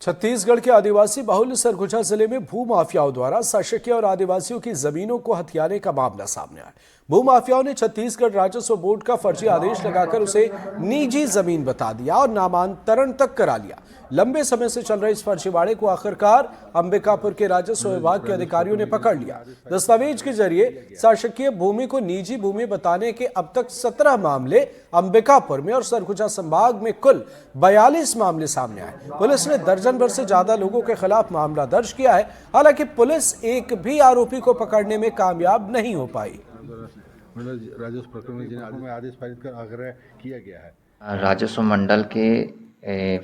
छत्तीसगढ़ के आदिवासी बाहुल्य सरगुजा जिले में भूमाफियाओं द्वारा शासकीय और आदिवासियों की जमीनों को हथियाने का मामला सामने आया। भूमाफियाओं ने छत्तीसगढ़ राजस्व बोर्ड का फर्जी आदेश लगाकर उसे निजी जमीन बता दिया और नामांतरण तक करा लिया। लंबे समय से चल रहे इस फर्जीवाड़े को आखिरकार अंबिकापुर के राजस्व विभाग के अधिकारियों ने पकड़ लिया। दस्तावेज के जरिए शासकीय भूमि को निजी भूमि बताने के अब तक 17 मामले अंबिकापुर में और सरगुजा संभाग में कुल 42 मामले सामने आए। पुलिस ने दर्जन भर से ज्यादा लोगों के खिलाफ मामला दर्ज किया है। हालांकि पुलिस एक भी आरोपी को पकड़ने में कामयाब नहीं हो पाई। राजस्व प्रकरण में आदेश पारित कर आग्रह किया गया है। राजस्व मंडल के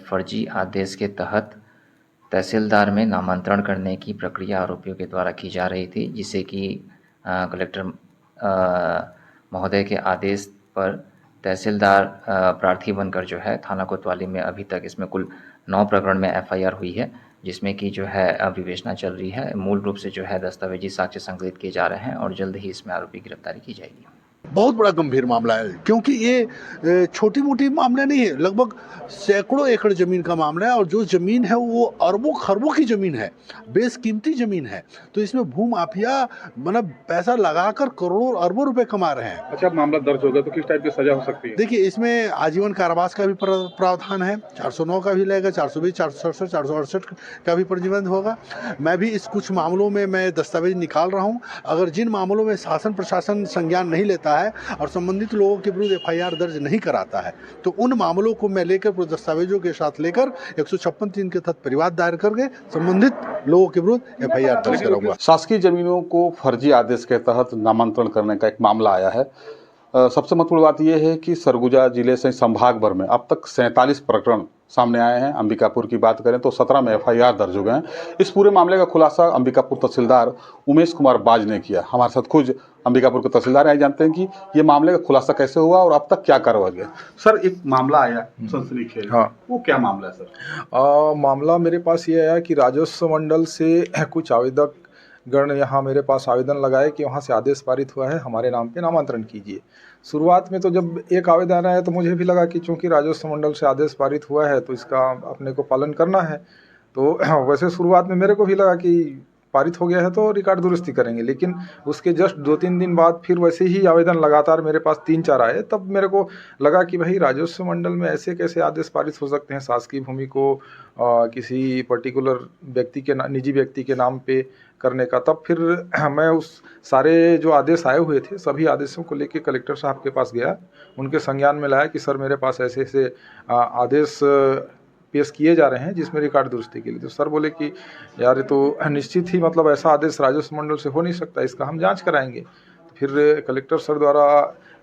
फर्जी आदेश के तहत तहसीलदार में नामांतरण करने की प्रक्रिया आरोपियों के द्वारा की जा रही थी, जिसे कि कलेक्टर महोदय के आदेश पर तहसीलदार प्रार्थी बनकर जो है थाना कोतवाली में अभी तक इसमें कुल 9 प्रकरण में एफआईआर हुई है, जिसमें कि जो है विवेचना चल रही है। मूल रूप से जो है दस्तावेजी साक्ष्य संकलित किए जा रहे हैं और जल्द ही इसमें आरोपी की गिरफ्तारी की जाएगी। बहुत बड़ा गंभीर मामला है, क्योंकि ये छोटी मोटी मामला नहीं है, लगभग सैकड़ों एकड़ जमीन का मामला है और जो जमीन है वो अरबों खरबों की जमीन है, बेशकीमती जमीन है। तो इसमें भूमाफिया मतलब पैसा लगाकर करोड़ों अरबों रुपए कमा रहे हैं। अच्छा, मामला दर्ज होगा तो किस टाइप की सजा हो सकती है? देखिए, इसमें आजीवन कारावास का भी प्रावधान है, 409 का भी लगेगा, 420, 467, 468 का भी प्रतिबंध होगा। मैं भी इस कुछ मामलों में मैं दस्तावेज निकाल रहा हूँ। अगर जिन मामलों में शासन प्रशासन संज्ञान नहीं लेता है और संबंधित लोगों के विरुद्ध एफआईआर दर्ज नहीं कराता है, तो उन मामलों को मैं लेकर दस्तावेजों के साथ लेकर 156(3) के तहत परिवाद दायर करके संबंधित लोगों के विरुद्ध एफआईआर दर्ज कराऊंगा। शासकीय जमीनों को फर्जी आदेश के तहत नामांतरण करने का एक मामला आया है। सबसे महत्वपूर्ण बात यह है कि सरगुजा जिले से संभाग भर में अब तक 47 प्रकरण सामने आए हैं। अंबिकापुर की बात करें तो 17 में एफआईआर दर्ज हो गए हैं। इस पूरे मामले का खुलासा अंबिकापुर तहसीलदार उमेश कुमार बाज ने किया। हमारे साथ खुद अंबिकापुर के तहसीलदार हैं, जानते हैं कि ये मामले का खुलासा कैसे हुआ और अब तक क्या कार्रवाई हुई। सर, एक मामला आया सनसनीखेज, हाँ, वो क्या मामला है सर? मामला मेरे पास ये आया कि राजस्व मंडल से कुछ आवेदक गण यहाँ मेरे पास आवेदन लगाए कि वहाँ से आदेश पारित हुआ है, हमारे नाम पे नामांतरण कीजिए। शुरुआत में तो जब एक आवेदन आया तो मुझे भी लगा कि चूंकि राजस्व मंडल से आदेश पारित हुआ है तो इसका अपने को पालन करना है। तो वैसे शुरुआत में मेरे को भी लगा कि पारित हो गया है तो रिकॉर्ड दुरुस्ती करेंगे, लेकिन उसके जस्ट 2-3 दिन बाद फिर वैसे ही आवेदन लगातार मेरे पास 3-4 आए। तब मेरे को लगा कि भाई राजस्व मंडल में ऐसे कैसे आदेश पारित हो सकते हैं शासकीय भूमि को किसी पर्टिकुलर व्यक्ति के निजी व्यक्ति के नाम पे करने का। तब फिर मैं उस सारे जो आदेश आए हुए थे सभी आदेशों को लेके कलेक्टर साहब के पास गया, उनके संज्ञान में लाया कि सर मेरे पास ऐसे ऐसे आदेश पेश किए जा रहे हैं जिसमें रिकॉर्ड दुरुस्ती के लिए। तो सर बोले कि यार ये तो निश्चित ही मतलब ऐसा आदेश राजस्व मंडल से हो नहीं सकता, इसका हम जांच कराएंगे। तो फिर कलेक्टर सर द्वारा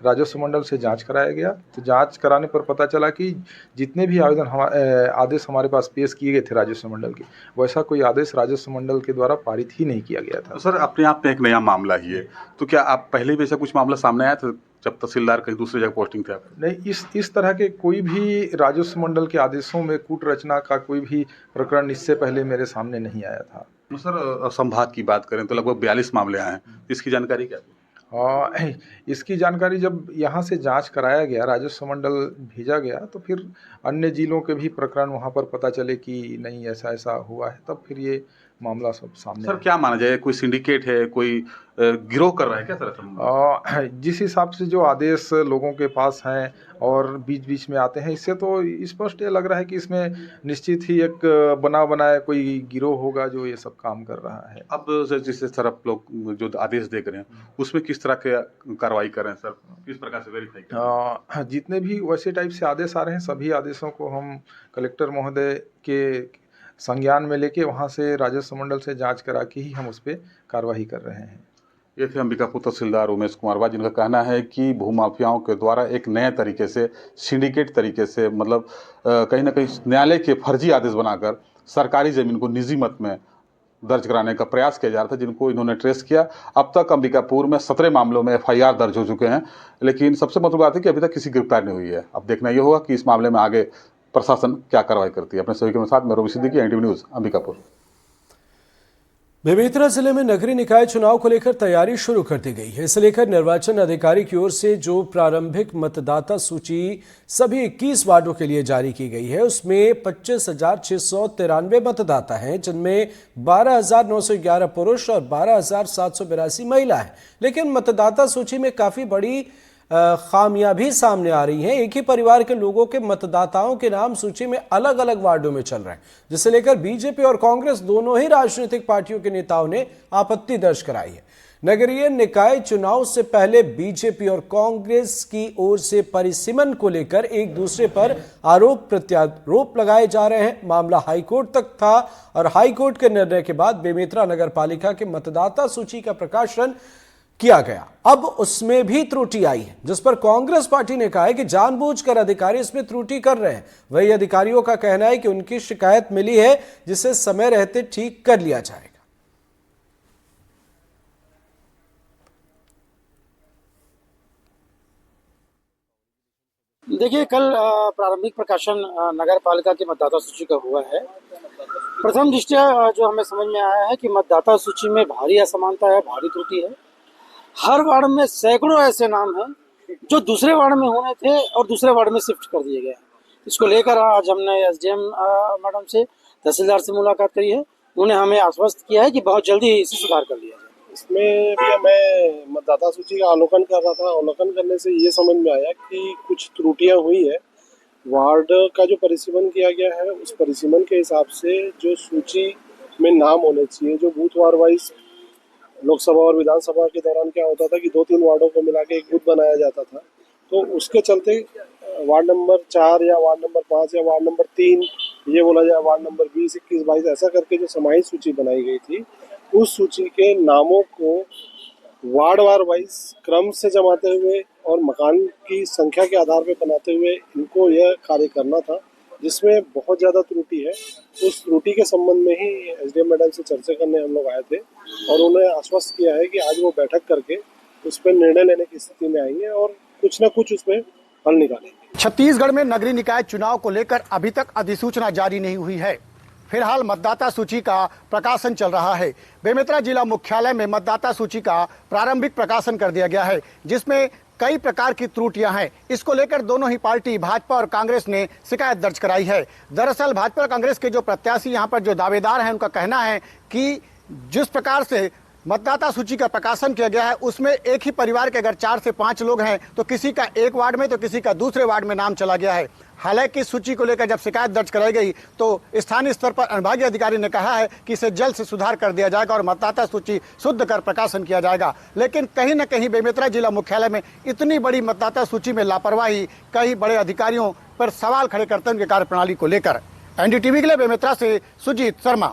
राजस्व मंडल से जांच कराया गया। तो जांच कराने पर पता चला कि जितने भी आदेश हमारे पास पेश किए गए थे राजस्व मंडल के, वैसा कोई आदेश राजस्व मंडल के द्वारा पारित ही नहीं किया गया था। तो सर, अपने आप में एक नया मामला ही है, तो क्या आप पहले भी ऐसा कुछ मामला सामने आया था जब तहसीलदार कहीं दूसरी जगह पोस्टिंग थे आप? नहीं, इस तरह के कोई भी राजस्व मंडल के आदेशों में कूट रचना का कोई भी प्रकरण इससे पहले मेरे सामने नहीं आया था। तो सर, संभाग की बात करें तो लगभग 42 मामले आए हैं, इसकी जानकारी क्या थी? इसकी जानकारी जब यहाँ से जांच कराया गया, राजस्व मंडल भेजा गया, तो फिर अन्य जिलों के भी प्रकरण वहाँ पर पता चले कि नहीं ऐसा ऐसा हुआ है, तब फिर ये मामला सब सामने। सर, क्या माना जाए, कोई सिंडिकेट है, कोई गिरोह कर रहा है क्या सर? जिस हिसाब से जो आदेश लोगों के पास हैं और बीच बीच में आते हैं, इससे तो स्पष्ट ये लग रहा है कि इसमें निश्चित ही एक बना बनाया कोई गिरोह होगा जो ये सब काम कर रहा है। अब जैसे सर आप लोग जो आदेश देख रहे हैं उसमें किस तरह के कार्रवाई कर रहे हैं सर, किस प्रकार से वेरीफाई कर रहे हैं? जितने भी वैसे टाइप से आदेश आ रहे हैं सभी आदेशों को हम कलेक्टर महोदय के संज्ञान में लेके वहाँ से राजस्व मंडल से जांच करा के ही हम उस पर कार्रवाई कर रहे हैं। ये थे अंबिकापुर तहसीलदार उमेश कुमार बाज, जिनका कहना है कि भूमाफियाओं के द्वारा एक नए तरीके से सिंडिकेट तरीके से मतलब कहीं ना कहीं न्यायालय के फर्जी आदेश बनाकर सरकारी ज़मीन को निजी मत में दर्ज कराने का प्रयास किया जा रहा था, जिनको इन्होंने ट्रेस किया। अब तक अंबिकापुर में 17 मामलों में एफआईआर दर्ज हो चुके हैं, लेकिन सबसे महत्वपूर्ण बात है कि अभी तक किसी गिरफ्तार नहीं हुई है। अब देखना ये होगा कि इस मामले में आगे प्रशासन क्या कार्रवाई करती है। अपने सभी के साथ मैं रोबी सिद्दीकी, एनडीटीवी न्यूज़, अंबिकापुर। बेमेतरा जिले में नगरीय निकाय चुनाव को लेकर तैयारी शुरू कर दी गई है। इसे लेकर निर्वाचन अधिकारी की ओर से जो प्रारंभिक मतदाता सूची सभी 21 वार्डों के लिए जारी की गई है, उसमें 25,693 मतदाता हैं, जिनमें 12,911 पुरुष और 12,782 महिला हैं। लेकिन मतदाता सूची में काफी बड़ी खामियां भी सामने आ रही हैं। एक ही परिवार के लोगों के मतदाताओं के नाम सूची में अलग अलग वार्डों में चल रहे हैं, जिसे लेकर बीजेपी और कांग्रेस दोनों ही राजनीतिक पार्टियों के नेताओं ने आपत्ति दर्ज कराई है। नगरीय निकाय चुनाव से पहले बीजेपी और कांग्रेस की ओर से परिसीमन को लेकर एक दूसरे पर आरोप प्रत्यारोप लगाए जा रहे हैं। मामला हाईकोर्ट तक था और हाईकोर्ट के निर्णय के बाद बेमेतरा नगर पालिका के मतदाता सूची का प्रकाशन किया गया। अब उसमें भी त्रुटि आई है, जिस पर कांग्रेस पार्टी ने कहा है कि जानबूझकर अधिकारी इसमें त्रुटि कर रहे हैं। वही अधिकारियों का कहना है कि उनकी शिकायत मिली है, जिसे समय रहते ठीक कर लिया जाएगा। देखिए, कल प्रारंभिक प्रकाशन नगर पालिका की मतदाता सूची का हुआ है। प्रथम दृष्टया जो हमें समझ में आया है कि मतदाता सूची में भारी असमानता है, भारी त्रुटि है। हर वार्ड में सैकड़ों ऐसे नाम हैं जो दूसरे वार्ड में होने थे और दूसरे वार्ड में शिफ्ट कर दिए गए हैं। इसको लेकर आज हमने एसडीएम मैडम से, तहसीलदार से मुलाकात करी है। उन्होंने हमें आश्वस्त किया है कि बहुत जल्दी इसे सुधार कर लिया जाए। इसमें भी मैं मतदाता सूची का अवलोकन कर रहा था। अवलोकन करने से ये समझ में आया कि कुछ त्रुटियां हुई है। वार्ड का जो परिसीमन किया गया है, उस परिसीमन के हिसाब से जो सूची में नाम होने चाहिए, जो बूथवार वाइज लोकसभा और विधानसभा के दौरान क्या होता था कि 2-3 वार्डों को मिला के एक बूथ बनाया जाता था, तो उसके चलते वार्ड नंबर 4 या वार्ड नंबर 5 या वार्ड नंबर 3, ये बोला जाए वार्ड नंबर 20, 21, 22 ऐसा करके जो समाहित सूची बनाई गई थी, उस सूची के नामों को वार्ड वार वाइज क्रम से जमाते हुए और मकान की संख्या के आधार पर बनाते हुए इनको यह कार्य करना था, जिसमें बहुत ज़्यादा त्रुटि है। उस त्रुटि के संबंध में ही एसडीएम मैडम से चर्चा करने हम लोग आए थे और उन्होंने आश्वस्त किया है कि आज वो बैठक करके उस पर निर्णय लेने की स्थिति में आएंगे और कुछ न कुछ उसमें हल निकालेंगे। छत्तीसगढ़ में नगरीय निकाय चुनाव को लेकर अभी तक अधिसूचना जारी नहीं हुई है। फिलहाल मतदाता सूची का प्रकाशन चल रहा है। बेमेतरा जिला मुख्यालय में मतदाता सूची का प्रारंभिक प्रकाशन कर दिया गया है, जिसमें कई प्रकार की त्रुटियां हैं। इसको लेकर दोनों ही पार्टी भाजपा और कांग्रेस ने शिकायत दर्ज कराई है। दरअसल भाजपा और कांग्रेस के जो प्रत्याशी यहाँ पर जो दावेदार हैं, उनका कहना है कि जिस प्रकार से मतदाता सूची का प्रकाशन किया गया है, उसमें एक ही परिवार के अगर 4 से 5 लोग हैं तो किसी का एक वार्ड में तो किसी का दूसरे वार्ड में नाम चला गया है। हालांकि इस सूची को लेकर जब शिकायत दर्ज कराई गई तो स्थानीय स्तर पर अनुभागीय अधिकारी ने कहा है कि इसे जल्द से सुधार कर दिया जाएगा और मतदाता सूची शुद्ध कर प्रकाशन किया जाएगा। लेकिन कहीं न कहीं बेमेतरा जिला मुख्यालय में इतनी बड़ी मतदाता सूची में लापरवाही कई बड़े अधिकारियों पर सवाल खड़े करते हैं उनके कार्यप्रणाली को लेकर। एनडीटीवी के लिए बेमेतरा से सुजीत शर्मा।